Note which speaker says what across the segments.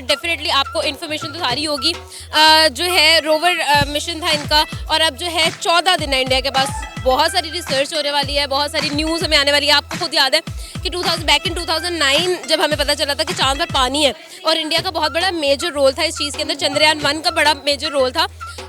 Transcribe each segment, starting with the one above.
Speaker 1: और डेफिनेटली आपको इन्फॉर्मेशन तो सारी होगी। जो है रोवर मिशन था इनका, और अब जो है 14 दिन है इंडिया के पास। बहुत सारी रिसर्च होने वाली है, बहुत सारी न्यूज़ हमें आने वाली है। आपको खुद याद है कि 2009 जब हमें पता चला था कि चांद पर पानी है, और इंडिया का बहुत बड़ा मेजर रोल था इस चीज़ के अंदर, चंद्रयान 1 का बड़ा मेजर रोल था।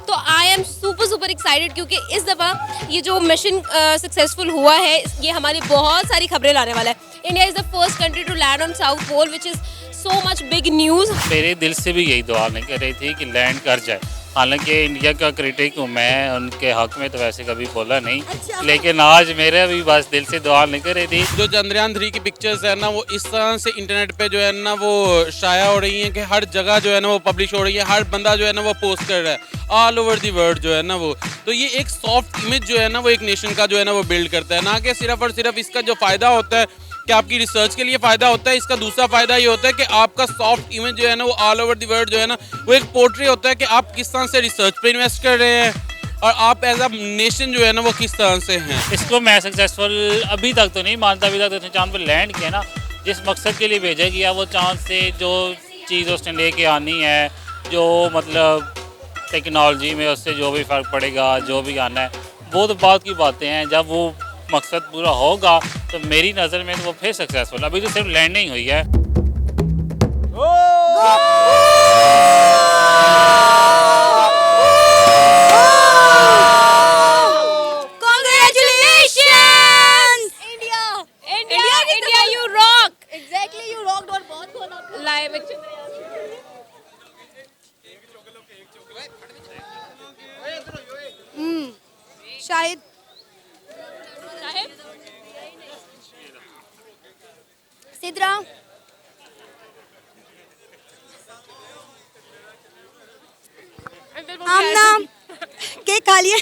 Speaker 1: तो आई एम सुपर एक्साइटेड, क्योंकि इस दफ़ा ये जो मिशन सक्सेसफुल हुआ है, ये हमारी बहुत सारी खबरें लाने वाला है। India is the first country to land on south pole, which is so much big news.
Speaker 2: मेरे दिल से भी यही दुआ नहीं कर रही थी कि लैंड कर जाए। हालांकि इंडिया का क्रिटिक हूँ मैं, उनके हक में तो वैसे कभी बोला नहीं, लेकिन आज मेरे भी बस दिल से दुआ नहीं कर रही थी।
Speaker 3: जो चंद्रयान 3 की पिक्चर्स है ना, वो इस तरह से इंटरनेट पे जो है ना वो शाया हो रही हैं कि हर जगह जो है ना वो पब्लिश हो रही है, हर बंदा जो है ना वो पोस्ट कर रहा है ऑल ओवर दी वर्ल्ड जो है ना वो। तो ये एक सॉफ्ट इमेज जो है ना वो एक नेशन का जो है ना वो बिल्ड करता है, ना कि सिर्फ और सिर्फ इसका जो फ़ायदा होता है कि आपकी रिसर्च के लिए फ़ायदा होता है। इसका दूसरा फ़ायदा ये होता है कि आपका सॉफ्ट इमेज जो है ना वो ऑल ओवर द वर्ल्ड जो है ना वो एक पोर्ट्रेट होता है कि आप किस तरह से रिसर्च पे इन्वेस्ट कर रहे हैं और आप एज अ नेशन जो है ना वो किस तरह से हैं।
Speaker 2: इसको मैं सक्सेसफुल अभी तक तो नहीं मानता। अभी तक तो उसने चांद पर लैंड किया ना, जिस मकसद के लिए भेजा गया, वो चांद से जो चीज़ उसने लेके आनी है, जो मतलब टेक्नोलॉजी में उससे जो भी फ़र्क पड़ेगा, जो भी आना है, वो तो बात की बातें हैं। जब वो मकसद पूरा होगा तो मेरी नज़र में तो वो फिर सक्सेसफुल। अभी तो सिर्फ लैंडिंग हुई है।
Speaker 1: India you rock.
Speaker 4: Exactly you rocked. और बहुत बोला
Speaker 1: लाइव
Speaker 4: शाहिद सिद्रा आमना केक खा लिए।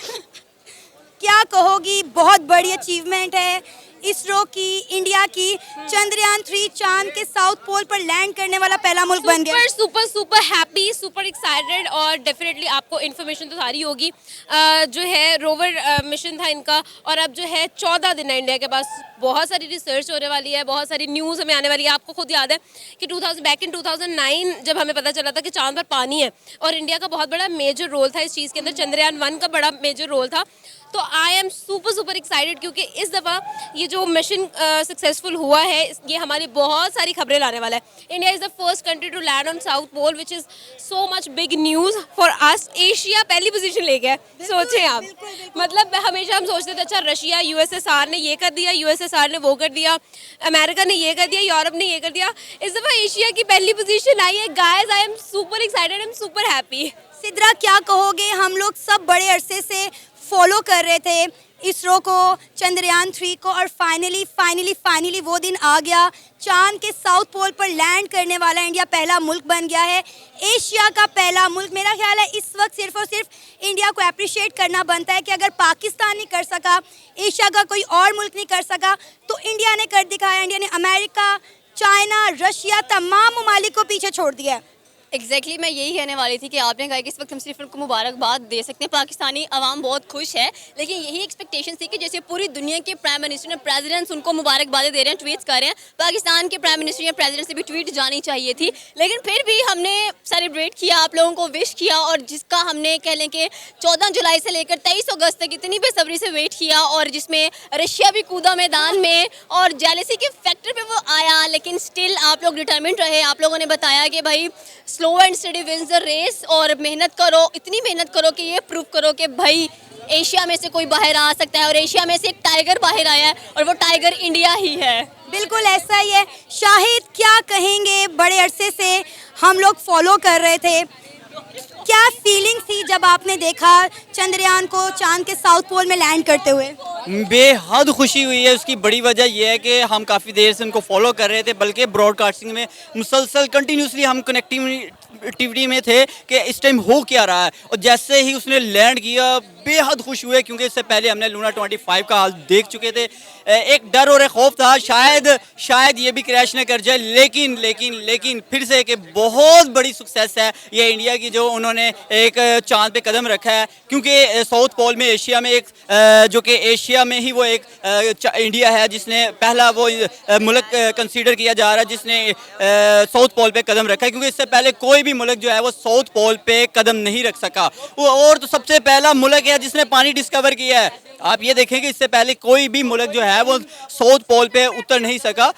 Speaker 4: क्या कहोगी, बहुत बड़ी अचीवमेंट है इसरो की, इंडिया की। चंद्रयान 3 चांद के साउथ पोल पर लैंड करने वाला पहला मुल्क बन गया।
Speaker 1: सुपर हैप्पी, सुपर एक्साइटेड, और डेफिनेटली आपको इन्फॉर्मेशन तो सारी होगी। जो है रोवर मिशन था इनका, और अब जो है 14 दिन है इंडिया के पास। बहुत सारी रिसर्च होने वाली है, बहुत सारी न्यूज़ हमें आने वाली है। आपको खुद याद है कि 2009 जब हमें पता चला था कि चांद पर पानी है, और इंडिया का बहुत बड़ा मेजर रोल था इस चीज़ के अंदर, चंद्रयान 1 का बड़ा मेजर रोल था। तो आई एम सुपर एक्साइटेड, क्योंकि इस दफ़ा ये जो मिशन सक्सेसफुल हुआ है, ये हमारी बहुत सारी खबरें लाने वाला है। India is the first country to land on south pole, which is so much big news for us. Asia पहली पोजीशन ले गया है, सोचें आप। मतलब हमेशा हम सोचते थे अच्छा रशिया, यूएसएसआर ने ये कर दिया, यूएसएसआर ने वो कर दिया, अमेरिका ने ये कर दिया, यूरोप ने ये कर दिया। इस दफ़ा एशिया की पहली पोजीशन आई है। Guys, I am super excited, I am super happy.
Speaker 4: Sidra, क्या कहोगे, हम लोग सब बड़े अरसे से फॉलो कर रहे थे इसरो को, चंद्रयान 3 को, और फाइनली वो दिन आ गया। चांद के साउथ पोल पर लैंड करने वाला इंडिया पहला मुल्क बन गया है, एशिया का पहला मुल्क। मेरा ख्याल है इस वक्त सिर्फ और सिर्फ इंडिया को अप्रिशिएट करना बनता है कि अगर पाकिस्तान नहीं कर सका, एशिया का कोई और मुल्क नहीं कर सका, तो इंडिया ने कर दिखाया। इंडिया ने अमेरिका, चाइना, रशिया, तमाम ममालिक को पीछे छोड़ दिया है।
Speaker 5: एग्जैक्टली मैं यही कहने वाली थी कि आपने कहा कि इस वक्त हम सिर्फ उनको मुबारकबाद दे सकते हैं। पाकिस्तानी अवाम बहुत खुश है, लेकिन यही एक्सपेक्टेशन थी कि जैसे पूरी दुनिया के प्राइम मिनिस्टर ने, प्रेसिडेंट्स उनको मुबारकबादें दे रहे हैं, ट्वीट्स कर रहे हैं, पाकिस्तान के प्राइम मिनिस्टर या प्रेसिडेंट से भी ट्वीट जानी चाहिए थी। लेकिन फिर भी हमने सेलिब्रेट किया, आप लोगों को विश किया, और जिसका हमने कह लें कि 14 जुलाई से लेकर 23 अगस्त तक इतनी बेसब्री से वेट किया, और जिसमें रशिया भी कूदा मैदान में, और जेलसी के फैक्टर पे वो आया, लेकिन स्टिल आप लोग डिटरमिन्ड रहे। आप लोगों ने बताया कि भाई slow and steady wins the race, और मेहनत करो, इतनी मेहनत करो कि ये प्रूव करो कि भाई एशिया में से कोई बाहर आ सकता है, और एशिया में से एक टाइगर बाहर आया है, और वो टाइगर इंडिया ही है।
Speaker 4: बिल्कुल ऐसा ही है। शाहिद, क्या कहेंगे, बड़े अरसे से हम लोग फॉलो कर रहे थे, क्या फीलिंग थी जब आपने देखा चंद्रयान को चांद के साउथ पोल में लैंड करते हुए?
Speaker 6: बेहद खुशी हुई है। उसकी बड़ी वजह यह है कि हम काफ़ी देर से उनको फॉलो कर रहे थे, बल्कि ब्रॉडकास्टिंग में मुसलसल कंटिन्यूसली हम कनेक्टिविटी में थे कि इस टाइम हो क्या रहा है। और जैसे ही उसने लैंड किया, बेहद खुश हुए, क्योंकि इससे पहले हमने लूना 25 का हाल देख चुके थे। एक डर और एक खौफ था शायद ये भी क्रैश न कर जाए, लेकिन फिर से एक बहुत बड़ी सक्सेस है ये इंडिया की, जो उन्होंने एक चांद पे कदम रखा है। क्योंकि साउथ पोल में एशिया में एक जो कि एशिया में ही वो एक इंडिया है जिसने पहला वो मुल्क कंसीडर किया जा रहा है जिसने साउथ पोल पे कदम रखा है, क्योंकि इससे पहले कोई भी मुल्क जो है वो साउथ पोल पे कदम नहीं रख सका। और तो सबसे पहला मुल्क है जिसने पानी डिस्कवर किया है। आप ये देखें कि इससे पहले कोई भी मुल्क जो है वो साउथ पोल पे उतर नहीं सका।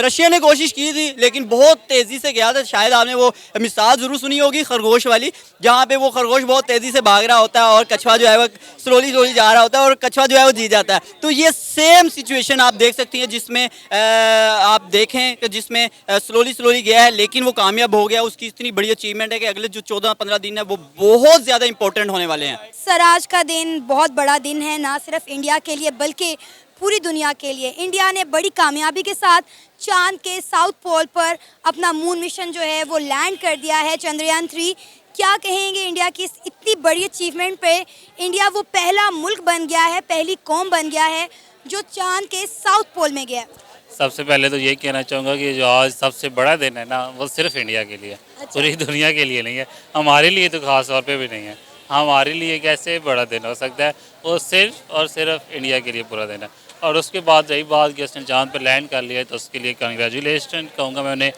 Speaker 6: रशिया ने कोशिश की थी लेकिन बहुत तेज़ी से गया था। शायद आपने वो मिसाल ज़रूर सुनी होगी खरगोश वाली, जहाँ पे वो खरगोश बहुत तेज़ी से भाग रहा होता है और कछुआ जो है वो स्लोली जा रहा होता है और कछुआ जो है वो जीत जाता है। तो ये सेम सिचुएशन आप देख सकती हैं जिसमें आप देखें कि जिसमें स्लोली गया है लेकिन वो कामयाब हो गया। उसकी इतनी बड़ी अचीवमेंट है कि अगले जो 14-15 दिन है वो बहुत ज़्यादा इंपॉर्टेंट होने वाले हैं।
Speaker 4: सर आज का दिन बहुत बड़ा दिन है, ना सिर्फ इंडिया के लिए बल्कि पूरी दुनिया के लिए। इंडिया ने बड़ी कामयाबी के साथ चांद के साउथ पोल पर अपना मून मिशन जो है वो लैंड कर दिया है, चंद्रयान 3। क्या कहेंगे इंडिया की इस इतनी बड़ी अचीवमेंट पे? इंडिया वो पहला मुल्क बन गया है, पहली कौम बन गया है जो चांद के साउथ पोल में गया।
Speaker 2: सबसे पहले तो ये कहना चाहूँगा कि जो आज सबसे बड़ा दिन है ना वो सिर्फ इंडिया के लिए, पूरी दुनिया के लिए नहीं है। हमारे लिए तो ख़ास तौर पे भी नहीं है। हमारे लिए कैसे बड़ा दिन हो सकता है? वो सिर्फ और सिर्फ इंडिया के लिए पूरा दिन है। और उसके बाद रही बात कि उसने चांद पर लैंड कर लिया, तो उसके लिए कंग्रेचुलेशन कहूँगा मैं उन्हें।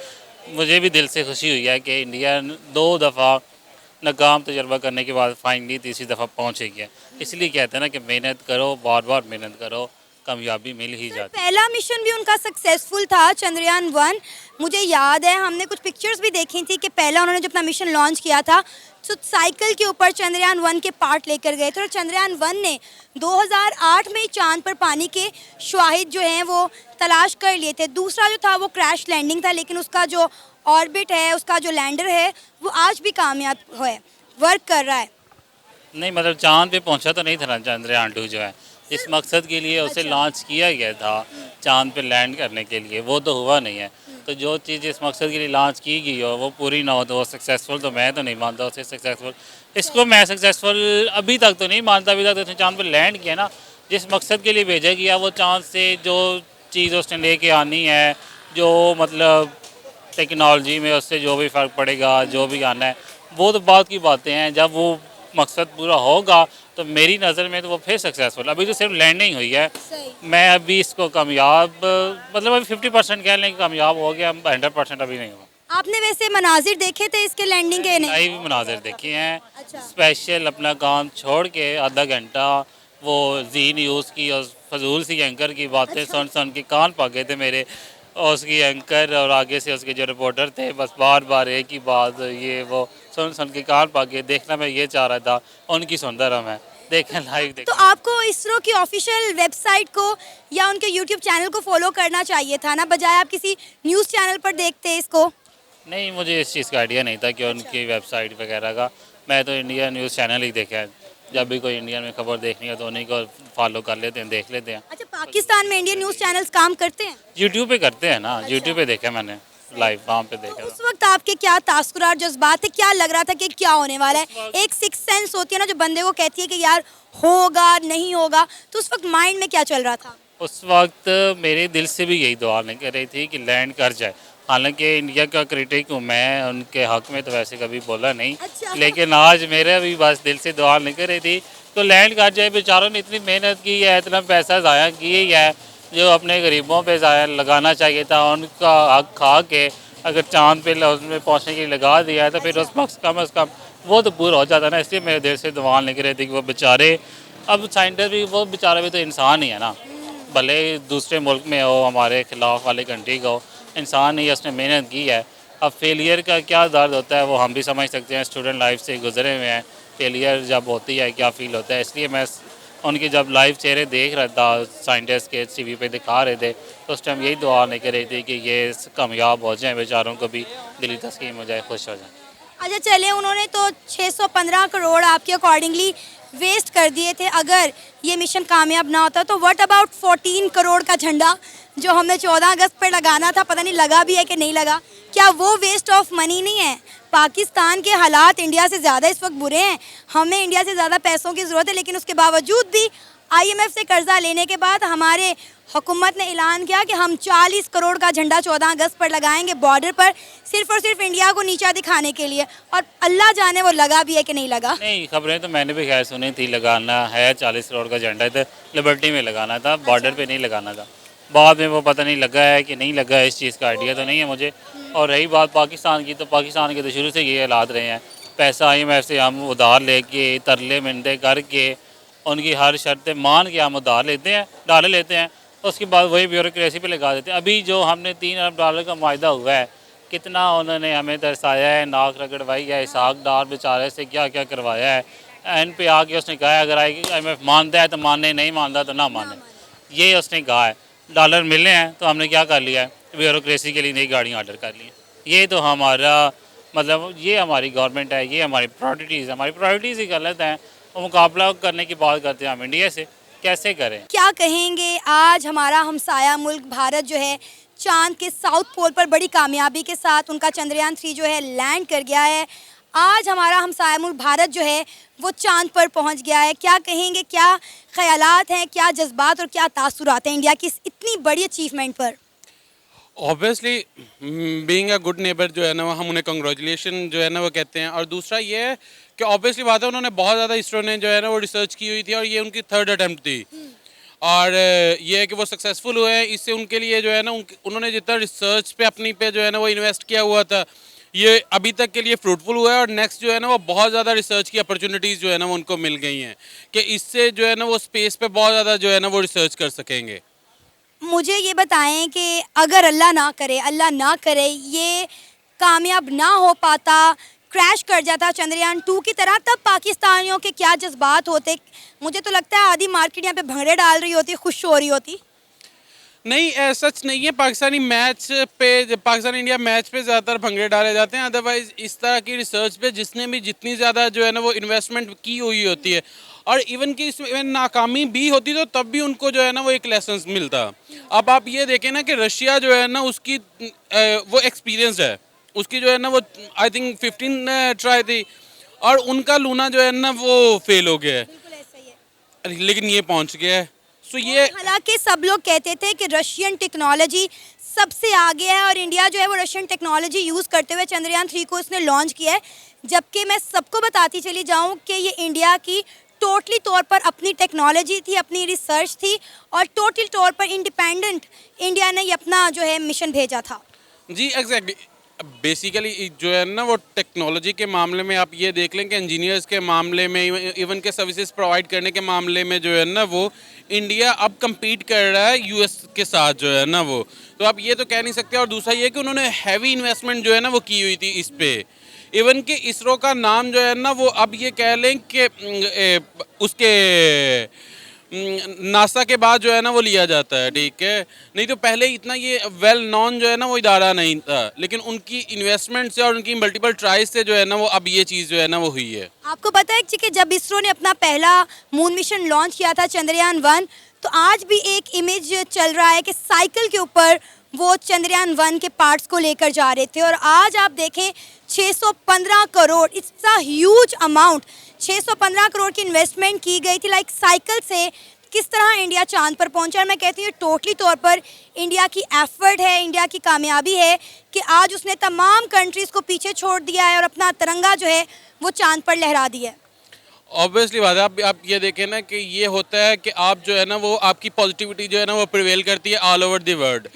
Speaker 2: मुझे भी दिल से खुशी हुई है कि इंडिया 2 दफ़ा नाकाम तजर्बा करने के बाद फाइनली तीसरी दफ़ा पहुँचेगी। इसलिए कहते हैं ना कि मेहनत करो, बार बार मेहनत करो, कामयाबी मिल ही जाती है।
Speaker 4: पहला मिशन भी उनका सक्सेसफुल था, चंद्रयान 1। मुझे याद है हमने कुछ पिक्चर्स भी देखी थी कि पहला उन्होंने जो अपना मिशन लॉन्च किया था तो साइकिल के ऊपर चंद्रयान 1 के पार्ट लेकर गए थे और चंद्रयान 1 ने 2008 में ही चांद पर पानी के शवाहिद जो हैं वो तलाश कर लिए थे। दूसरा जो था वो क्रैश लैंडिंग था, लेकिन उसका जो ऑर्बिट है, उसका जो लैंडर है वो आज भी कामयाब है, वर्क कर रहा है।
Speaker 2: नहीं मतलब चांद पे पहुंचा तो नहीं था ना चंद्रयान 2 जो है, इस मकसद के लिए उसे लॉन्च किया गया था चांद पे लैंड करने के लिए, वो तो हुआ नहीं है। तो जो चीज़ इस मकसद के लिए लॉन्च की गई हो वो पूरी ना हो तो वो सक्सेसफुल तो मैं तो नहीं मानता उसे सक्सेसफुल। इसको मैं सक्सेसफुल अभी तक तो नहीं मानता। अभी तक तो उसने चांद पर लैंड किया ना, जिस मकसद के लिए भेजा गया वो चांद से जो चीज़ उसने लेके आनी है, जो मतलब टेक्नोलॉजी में उससे जो भी फ़र्क पड़ेगा, जो भी आना है, वो तो बात की बातें हैं। जब वो मकसद पूरा होगा तो मेरी नज़र में तो वो फिर सक्सेसफुल। अभी तो सिर्फ लैंडिंग हुई है। मैं अभी इसको कामयाब मतलब अभी 50% कह लें कि कामयाब हो गया, 100% अभी नहीं हुआ।
Speaker 4: आपने वैसे मनाजिर देखे थे इसके लैंडिंग के? नहीं,
Speaker 2: लाइव मनाजिर देखे हैं।
Speaker 4: अच्छा।
Speaker 2: स्पेशल अपना काम छोड़ के आधा घंटा वो जी न्यूज़ की और फजूल सी एंकर की बातें सुन के कान पक गए थे मेरे। और उसकी एंकर और आगे से उसके जो रिपोर्टर थे बस बार बार एक ही बात ये वो सुन के कान पक गए। देखना मैं ये चाह रहा था, उनकी सुनता रहा मैं, देखें लाइव देखें।
Speaker 4: तो आपको इसरो की ऑफिशियल वेबसाइट को या उनके यूट्यूब चैनल को फॉलो करना चाहिए था ना, बजाय आप किसी न्यूज़ चैनल पर देखते इसको।
Speaker 2: नहीं मुझे इस चीज़ का आइडिया नहीं था कि उनकी वेबसाइट वगैरह का। मैं तो इंडिया न्यूज़ चैनल ही देखा है। जब भी कोई इंडिया में खबर देखनी है तो उन्हीं को फॉलो कर लेते हैं, देख लेते हैं।
Speaker 4: अच्छा, पाकिस्तान में इंडियन न्यूज़ चैनल्स काम करते हैं?
Speaker 2: यूट्यूब पे करते हैं ना, यूट्यूब पे देखा मैंने लाइव, वहाँ पे देखा।
Speaker 4: उस वक्त आपके क्या तासुरात, जज्बात थे? क्या लग रहा था कि क्या होने वाला है? एक सिक्स सेंस होती है ना जो बंदे को कहती है कि यार होगा नहीं होगा, तो उस वक्त माइंड में क्या चल रहा था?
Speaker 2: उस वक्त मेरे दिल से भी यही दुआ नहीं कर रही थी कि लैंड कर जाए। हालांकि इंडिया का क्रिटिक हूँ मैं, उनके हक में तो वैसे कभी बोला नहीं।
Speaker 4: अच्छा।
Speaker 2: लेकिन आज मेरे भी बस दिल से दुआ नहीं कर रही थी तो लैंड कर जाए। बेचारों ने इतनी मेहनत की है, इतना पैसा ज़ाया किया है जो अपने गरीबों पे ज़ाया लगाना चाहिए था। उनका हक खा के अगर चांद पे उसमें पहुँचने के लिए लगा दिया है तो फिर उस वक्त कम अज़ कम वो तो पूरा हो जाता ना। इसलिए मेरे दिल से दुआ नहीं कर रही थी कि वो बेचारे, अब साइंटिस्ट भी, वो बेचारा भी तो इंसान ही है ना, भले दूसरे मुल्क में हो, हमारे खिलाफ वाले कंट्री का हो, इंसान ही उसने मेहनत की है। अब फेलियर का क्या दर्द होता है वो हम भी समझ सकते हैं, स्टूडेंट लाइफ से गुजरे हुए हैं। फेलियर जब होती है क्या फ़ील होता है, इसलिए मैं उनके जब लाइव चेहरे देख रहा था साइंटिस्ट के टीवी पे दिखा रहे थे तो उस टाइम यही दुआ नहीं कर रही थी कि ये कामयाब हो जाएं, बेचारों को भी दिली तस्कीन हो जाए, खुश हो जाए।
Speaker 4: अच्छा चले, उन्होंने तो 615 करोड़ आपके अकॉर्डिंगली वेस्ट कर दिए थे। अगर ये मिशन कामयाब ना होता तो व्हाट अबाउट 14 करोड़ का झंडा जो हमने 14 अगस्त पर लगाना था, पता नहीं लगा भी है कि नहीं लगा। क्या वो वेस्ट ऑफ मनी नहीं है? पाकिस्तान के हालात इंडिया से ज़्यादा इस वक्त बुरे हैं, हमें इंडिया से ज़्यादा पैसों की ज़रूरत है, लेकिन उसके बावजूद भी IMF से कर्जा लेने के बाद हमारे हुकूमत ने ऐलान किया कि हम 40 करोड़ का झंडा 14 अगस्त पर लगाएंगे बॉर्डर पर, सिर्फ और सिर्फ इंडिया को नीचा दिखाने के लिए। और अल्लाह जाने वो लगा भी है कि नहीं लगा।
Speaker 2: नहीं, खबरें तो मैंने भी खैर सुनी थी, लगाना है 40 करोड़ का झंडा, तो लिबर्टी में लगाना था, बॉर्डर पे नहीं लगाना था। बाद में वो पता नहीं लगा है कि नहीं लगा है, इस चीज़ का आइडिया तो नहीं है मुझे। और रही बात पाकिस्तान की, तो पाकिस्तान के तो शुरू से ये हालात रहे हैं, पैसा IMF से हम उधार लेके तरले मिनते करके उनकी हर शर्तें मान के हम उधार लेते हैं, डॉलर लेते हैं, उसके बाद वही ब्यूरोक्रेसी पे लगा देते हैं। अभी जो हमने $3 अरब का मुआहदा हुआ है, कितना उन्होंने हमें तरसाया है, नाक रगड़वाई है, इसहाक डार बेचारे से क्या क्या करवाया है। एंड पे आके उसने कहा है अगर IMF मानता है तो माने, नहीं मानता तो ना माने, ये उसने कहा है। डॉलर मिले हैं तो हमने क्या कर लिया है, ब्यूरोक्रेसी के लिए नई गाड़ियाँ ऑर्डर कर ली हैं। ये तो हमारा मतलब, ये हमारी गवर्नमेंट है, ये हमारी प्रायोरिटीज़, हमारी प्रायोरिटीज़ ही गलत हैं। और मुकाबला करने की बात करते हैं हम इंडिया से, कैसे करें?
Speaker 4: क्या कहेंगे, आज हमारा हमसाया मुल्क भारत जो है चांद के साउथ पोल पर बड़ी कामयाबी के साथ उनका चंद्रयान 3 जो है लैंड कर गया है। आज हमारा हमसाया मुल्क भारत जो है वो चांद पर पहुंच गया है। क्या कहेंगे, क्या ख्यालात हैं, क्या जज्बात और क्या तासुरात हैं इंडिया की इस इतनी बड़ी अचीवमेंट पर?
Speaker 3: Obviously being a good neighbour जो है ना, वो हम उन्हें कंग्रेचुलेशन जो है ना वो कहते हैं। और दूसरा ये है कि ऑब्वियसली बात है, उन्होंने बहुत ज़्यादा इसरो ने जो है ना वो रिसर्च की हुई थी और ये उनकी 3rd अटैम्प्ट थी। और ये है कि वो सक्सेसफुल हुए हैं। इससे उनके लिए जो है ना उन्होंने जितना रिसर्च पे अपनी पे जो है ना वो इन्वेस्ट किया हुआ था, ये अभी तक के लिए फ्रूटफुल हुआ है। और नेक्स्ट जो है ना वो बहुत ज़्यादा रिसर्च की अपॉर्चुनिटीज़ जो है ना वो उनको मिल गई हैं कि इससे जो है ना वो स्पेस पे बहुत ज़्यादा जो है ना वो रिसर्च कर सकेंगे।
Speaker 4: मुझे ये बताएं कि अगर अल्लाह ना करे ये कामयाब ना हो पाता, क्रैश कर जाता चंद्रयान 2 की तरह, तब पाकिस्तानियों के क्या जज्बात होते? मुझे तो लगता है आधी मार्केट यहाँ पे भंगड़े डाल रही होती, खुश हो रही होती।
Speaker 3: नहीं, सच नहीं है। पाकिस्तानी इंडिया मैच पे ज़्यादातर भंगड़े डाले जाते हैं। अदरवाइज़ इस तरह की रिसर्च पे जितनी ज़्यादा जो है ना वो इन्वेस्टमेंट की हुई होती है, और इवन कि इसमें नाकामी भी होती तो तब भी उनको जो है ना वो एक लेसन मिलता। अब आप ये देखें ना कि रशिया जो है ना उसकी वो एक्सपीरियंस है, उसकी जो है ना वो आई थिंक 15 ट्राई थी और उनका लूना जो है ना वो फेल हो गया है, लेकिन ये पहुंच गया है। सो ये
Speaker 4: हालांकि सब लोग कहते थे कि रशियन टेक्नोलॉजी सबसे आगे है और इंडिया जो है वो रशियन टेक्नोलॉजी यूज़ करते हुए चंद्रयान 3 को इसने लॉन्च किया है, जबकि मैं सबको बताती चली जाऊं कि ये इंडिया की टोटली तौर पर अपनी टेक्नोलॉजी थी, अपनी रिसर्च थी और टोटल तौर पर इंडिपेंडेंट इंडिया ने ये अपना जो है मिशन भेजा था।
Speaker 3: जी एग्जैक्टली। बेसिकली जो है ना वो टेक्नोलॉजी के मामले में आप ये देख लें कि इंजीनियर्स के मामले में, इवन के सर्विसेज प्रोवाइड करने के मामले में जो है ना वो इंडिया अब compete कर रहा है US के साथ जो है ना वो, तो आप ये तो कह नहीं सकते। और दूसरा ये कि उन्होंने हैवी इन्वेस्टमेंट जो है ना वो की हुई थी इस पे। इवन कि इसरो का नाम जो है ना वो अब ये कह लें कि उसके नासा के बाद जो है ना वो लिया जाता है, ठीक है। नहीं तो पहले इतना ये वेल नॉन जो है ना वो इदारा नहीं था, लेकिन उनकी इन्वेस्टमेंट से और उनकी मल्टीपल ट्राइज से जो है ना वो अब ये चीज़ जो है ना वो हुई है।
Speaker 4: आपको पता है कि जब इसरो ने अपना पहला मून मिशन लॉन्च किया था चंद्रयान 1, तो आज भी एक इमेज चल रहा है कि साइकिल के ऊपर वो चंद्रयान 1 के पार्ट्स को लेकर जा रहे थे। और आज आप देखें 615 crore, it's a huge amount, 615 crore की इन्वेस्टमेंट की गई थी लाइक साइकिल से किस तरह इंडिया चांद पर पहुंचा। और मैं कहती हूँ टोटली तौर पर इंडिया की एफर्ट है, इंडिया की कामयाबी है कि आज उसने तमाम कंट्रीज़ को पीछे छोड़ दिया है और अपना तिरंगा जो है वो चांद पर लहरा दिया है।
Speaker 3: ऑब्वियसली बात है। आप ये देखें ना कि ये होता है कि आप जो है ना वो आपकी पॉजिटिविटी जो है ना वो प्रिवेल करती है ऑल ओवर द वर्ल्ड।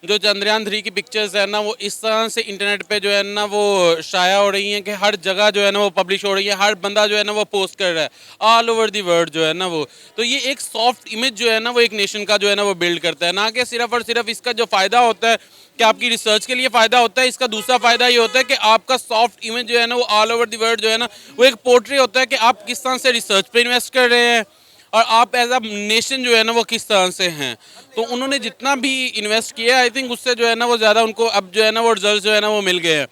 Speaker 3: जो चंद्रयान 3 की पिक्चर्स है ना वो इस तरह से इंटरनेट पे जो है ना वो शाया हो रही हैं कि हर जगह जो है ना वो पब्लिश हो रही है, हर बंदा जो है ना वो पोस्ट कर रहा है ऑल ओवर दी वर्ल्ड जो है ना वो। तो ये एक सॉफ्ट इमेज जो है ना वो एक नेशन का जो है ना वो बिल्ड करता है, ना कि सिर्फ और सिर्फ इसका जो फ़ायदा होता है कि आपकी रिसर्च के लिए फ़ायदा होता है। इसका दूसरा फ़ायदा ये होता है कि आपका सॉफ्ट इमेज जो है ना वो ऑल ओवर दी वर्ल्ड जो है ना वो एक पोर्ट्री होता है कि आप किस तरह से रिसर्च पे इन्वेस्ट कर रहे हैं और आप एज अ नेशन जो है ना वो किस तरह से हैं। तो उन्होंने जितना भी इन्वेस्ट किया आई थिंक उससे जो है ना वो ज़्यादा उनको अब जो है ना वो रिजल्ट जो है ना वो मिल गए हैं।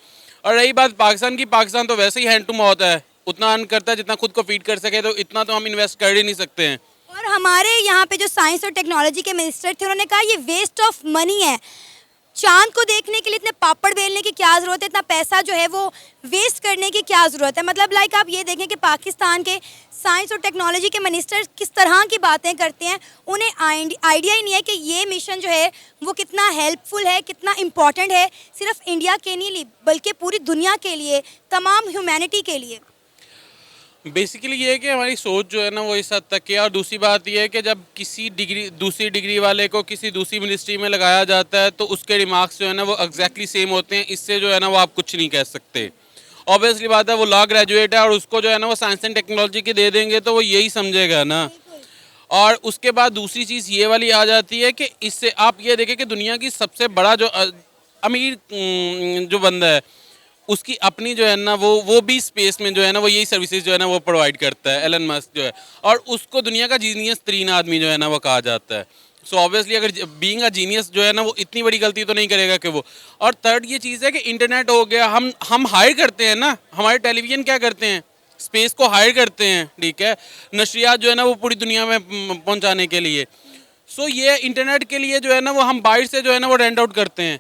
Speaker 3: और रही बात पाकिस्तान की, पाकिस्तान तो वैसे ही हैंड टू माउथ है, उतना अर्न करता है जितना खुद को फीड कर सके, तो इतना तो हम इन्वेस्ट कर ही नहीं सकते हैं।
Speaker 4: और हमारे यहाँ पे जो साइंस और टेक्नोलॉजी के मिनिस्टर थे उन्होंने कहा ये वेस्ट ऑफ मनी है, चांद को देखने के लिए इतने पापड़ बेलने की क्या ज़रूरत है, इतना पैसा जो है वो वेस्ट करने की क्या ज़रूरत है। मतलब लाइक आप ये देखें कि पाकिस्तान के साइंस और टेक्नोलॉजी के मिनिस्टर किस तरह की बातें करते हैं, उन्हें आइडिया ही नहीं है कि ये मिशन जो है वो कितना हेल्पफुल है, कितना इम्पॉर्टेंट है, सिर्फ इंडिया के नहीं बल्कि पूरी दुनिया के लिए, तमाम ह्यूमैनिटी के लिए।
Speaker 3: बेसिकली ये है कि हमारी सोच जो है ना वो इस हद तक है। और दूसरी बात ये है कि जब किसी दूसरी डिग्री वाले को किसी दूसरी मिनिस्ट्री में लगाया जाता है तो उसके रिमार्क्स जो है ना वो एग्जैक्टली सेम होते हैं, इससे जो है ना वो आप कुछ नहीं कह सकते। ऑब्वियसली बात है, वो लॉ ग्रेजुएट है और उसको जो है ना वो साइंस एंड टेक्नोलॉजी की दे देंगे तो वो यही समझेगा ना। और उसके बाद दूसरी चीज़ ये वाली आ जाती है कि इससे आप ये देखें कि दुनिया की सबसे बड़ा जो अमीर जो बंदा है उसकी अपनी जो है ना वो भी स्पेस में जो है ना वो यही सर्विसेज जो है ना वो प्रोवाइड करता है, एलन मस्क जो है, और उसको दुनिया का जीनियस तरीन आदमी जो है ना वो कहा जाता है। सो ऑब्वियसली अगर बीइंग अ जीनियस जो है ना वो इतनी बड़ी गलती तो नहीं करेगा कि वो। और थर्ड ये चीज़ है कि इंटरनेट हो गया, हम हायर करते हैं ना, हमारे टेलीविज़न क्या करते हैं, स्पेस को हायर करते हैं, ठीक है, नशरियात जो है ना वो पूरी दुनिया में पहुँचाने के लिए। सो ये इंटरनेट के लिए जो है ना वो हम बाहर से जो है ना वो रेंट आउट करते हैं।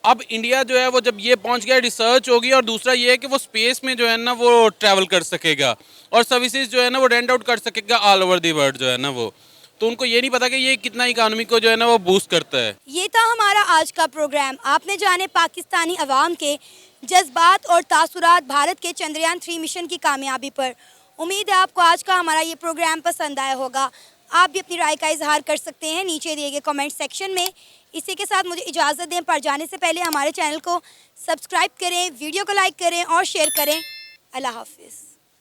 Speaker 3: अब इंडिया जो है वो जब ये पहुंच गया, रिसर्च होगी, और दूसरा ये है कि वो स्पेस में जो है ना वो ट्रैवल कर सकेगा और सर्विसेज जो है ना वो रेंट आउट कर सकेगा ऑल ओवर दी वर्ल्ड जो है ना वो। तो उनको ये नहीं पता कि ये कितना इकानमी को जो है ना वो बूस्ट करता है।
Speaker 4: ये था हमारा आज का प्रोग्राम। आपने जाने पाकिस्तानी अवाम के जज्बात और तासुरात भारत के चंद्रयान 3 मिशन की कामयाबी पर। उम्मीद है आपको आज का हमारा ये प्रोग्राम पसंद आया होगा। आप भी अपनी राय का इजहार कर सकते हैं नीचे दिए गए कमेंट सेक्शन में। इसी के साथ मुझे इजाज़त दें, पर जाने से पहले हमारे चैनल को सब्सक्राइब करें, वीडियो को लाइक करें और शेयर करें। अल्लाह हाफिज़।